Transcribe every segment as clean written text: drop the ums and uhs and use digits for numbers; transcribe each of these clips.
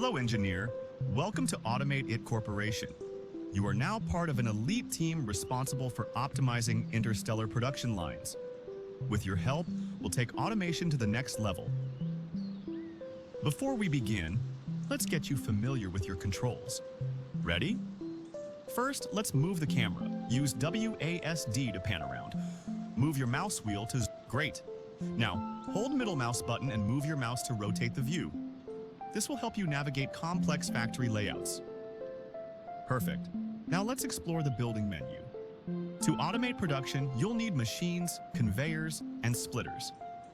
Hello, engineer. Welcome to Automate It Corporation. You are now part of an elite team responsible for optimizing interstellar production lines. With your help, we'll take automation to the next level. Before we begin, let's get you familiar with your controls. Ready? First, let's move the camera. Use WASD to pan around. Move your mouse wheel to great. Now, hold middle mouse button and move your mouse to rotate the view. This will help you navigate complex factory layouts. Perfect. Now let's explore the building menu. To automate production, you'll need machines, conveyors, and splitters.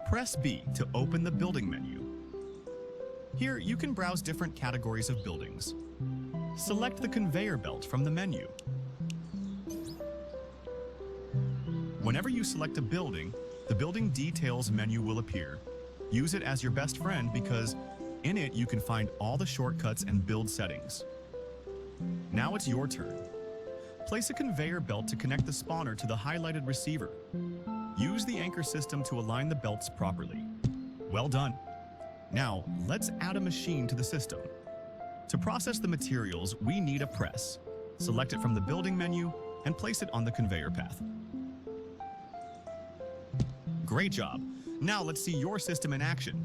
Press B to open the building menu. Here, you can browse different categories of buildings. Select the conveyor belt from the menu. Whenever you select a building, the building details menu will appear. Use it as your best friend because in it you can find all the shortcuts and build settings. Now it's your turn. Place a conveyor belt to connect the spawner to the highlighted receiver. Use the anchor system to align the belts properly. Well done. Now, let's add a machine to the system. To process the materials, we need a press. Select it from the building menu and place it on the conveyor path. Great job. Now let's see your system in action.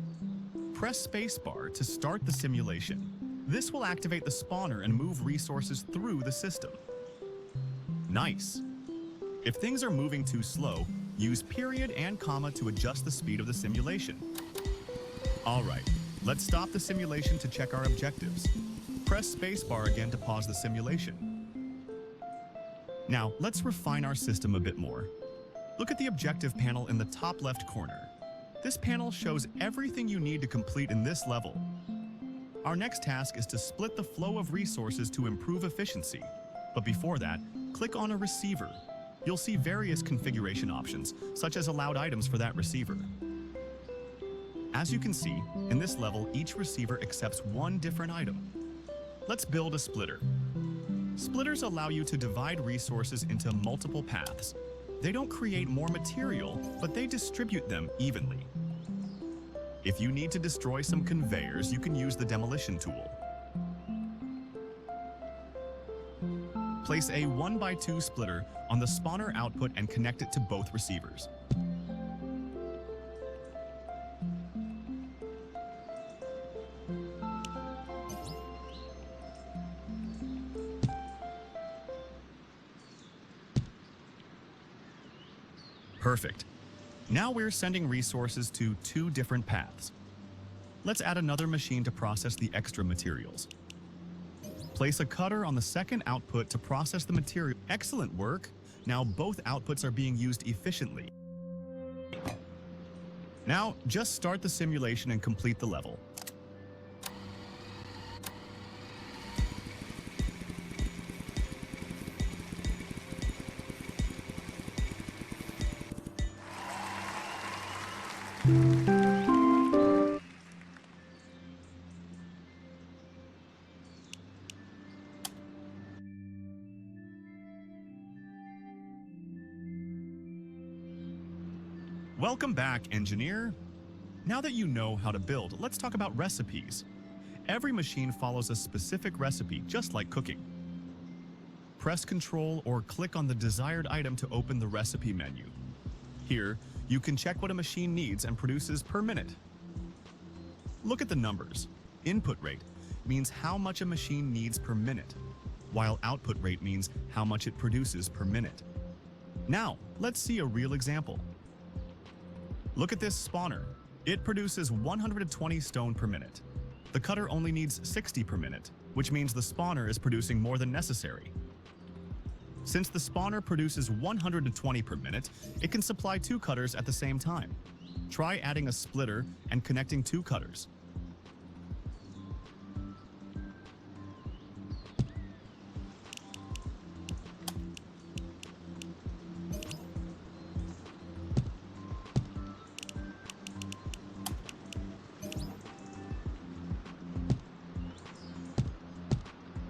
Press spacebar to start the simulation. This will activate the spawner and move resources through the system. Nice. If things are moving too slow, use period and comma to adjust the speed of the simulation. All right, let's stop the simulation to check our objectives. Press spacebar again to pause the simulation. Now, let's refine our system a bit more. Look at the objective panel in the top left corner. This panel shows everything you need to complete in this level. Our next task is to split the flow of resources to improve efficiency. But before that, click on a receiver. You'll see various configuration options, such as allowed items for that receiver. As you can see, in this level, each receiver accepts one different item. Let's build a splitter. Splitters allow you to divide resources into multiple paths. They don't create more material, but they distribute them evenly. If you need to destroy some conveyors, you can use the demolition tool. Place a 1x2 splitter on the spawner output and connect it to both receivers. Perfect. Now we're sending resources to two different paths. Let's add another machine to process the extra materials. Place a cutter on the second output to process the material. Excellent work. Now both outputs are being used efficiently. Now just start the simulation and complete the level. Welcome back, engineer. Now that you know how to build, let's talk about recipes. Every machine follows a specific recipe, just like cooking. Press Ctrl or click on the desired item to open the recipe menu. Here, you can check what a machine needs and produces per minute. Look at the numbers. Input rate means how much a machine needs per minute, while output rate means how much it produces per minute. Now, let's see a real example. Look at this spawner. It produces 120 stone per minute. The cutter only needs 60 per minute, which means the spawner is producing more than necessary. Since the spawner produces 120 per minute, it can supply two cutters at the same time. Try adding a splitter and connecting two cutters.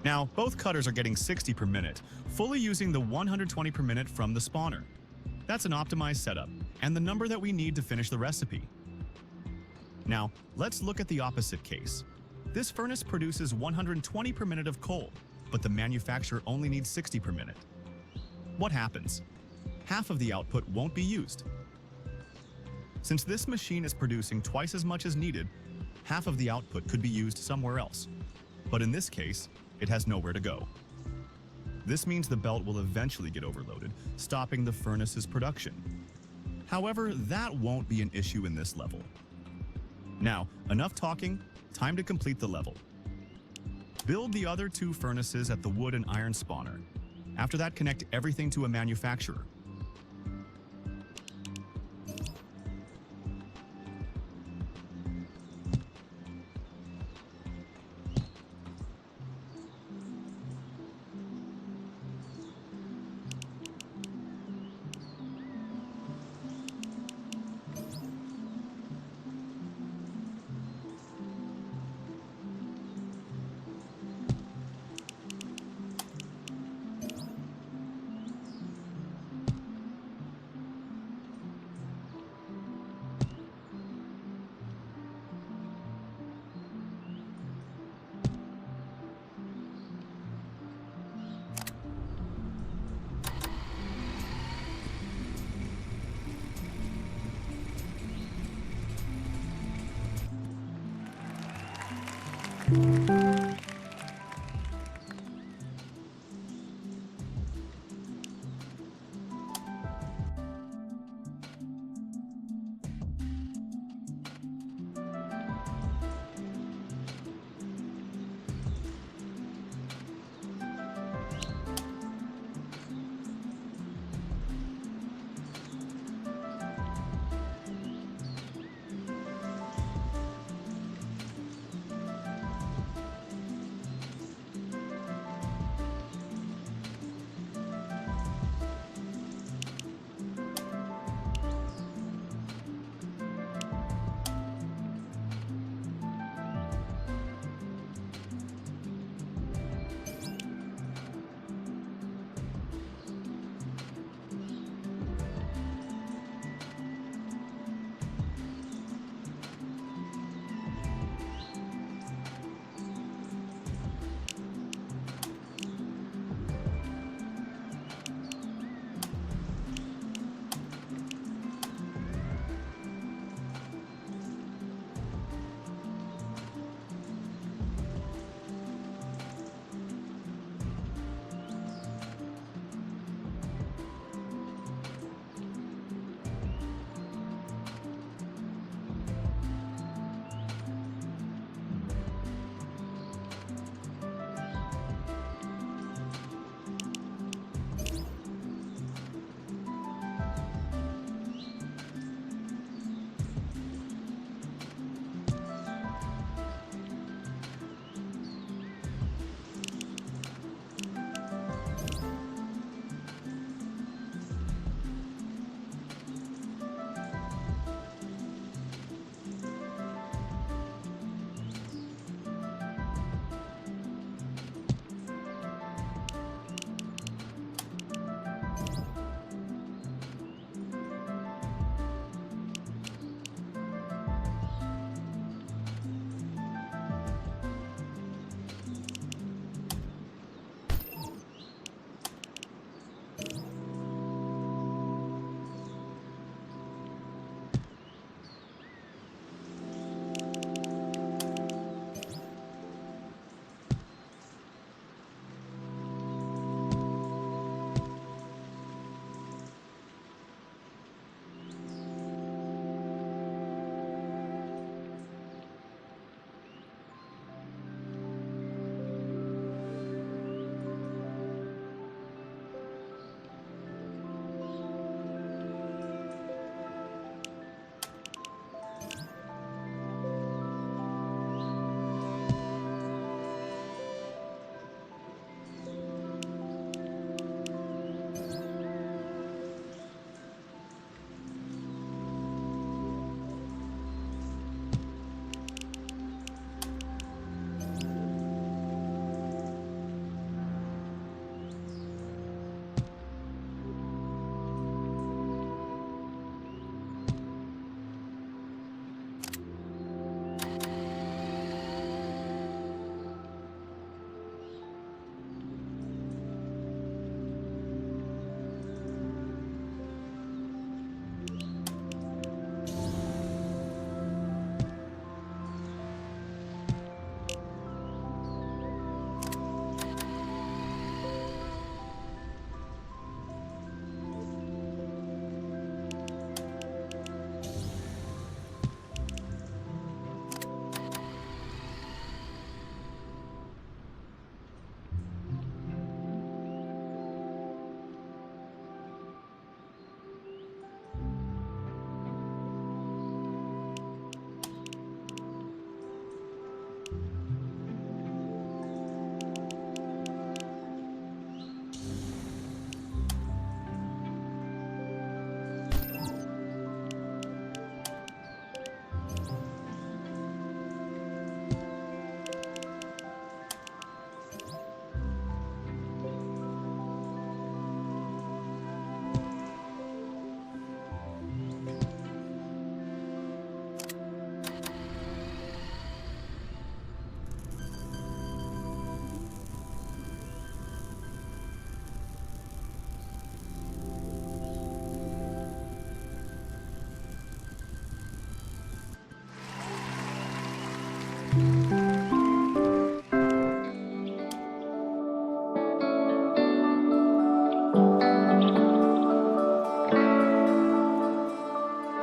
Now, both cutters are getting 60 per minute, fully using the 120 per minute from the spawner. That's an optimized setup, and the number that we need to finish the recipe. Now, let's look at the opposite case. This furnace produces 120 per minute of coal, but the manufacturer only needs 60 per minute. What happens? Half of the output won't be used. Since this machine is producing twice as much as needed, half of the output could be used somewhere else. But in this case, it has nowhere to go. This means the belt will eventually get overloaded, stopping the furnace's production. However, that won't be an issue in this level. Now, enough talking, time to complete the level. Build the other 2 furnaces at the wood and iron spawner. After that, connect everything to a manufacturer.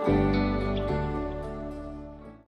Bye.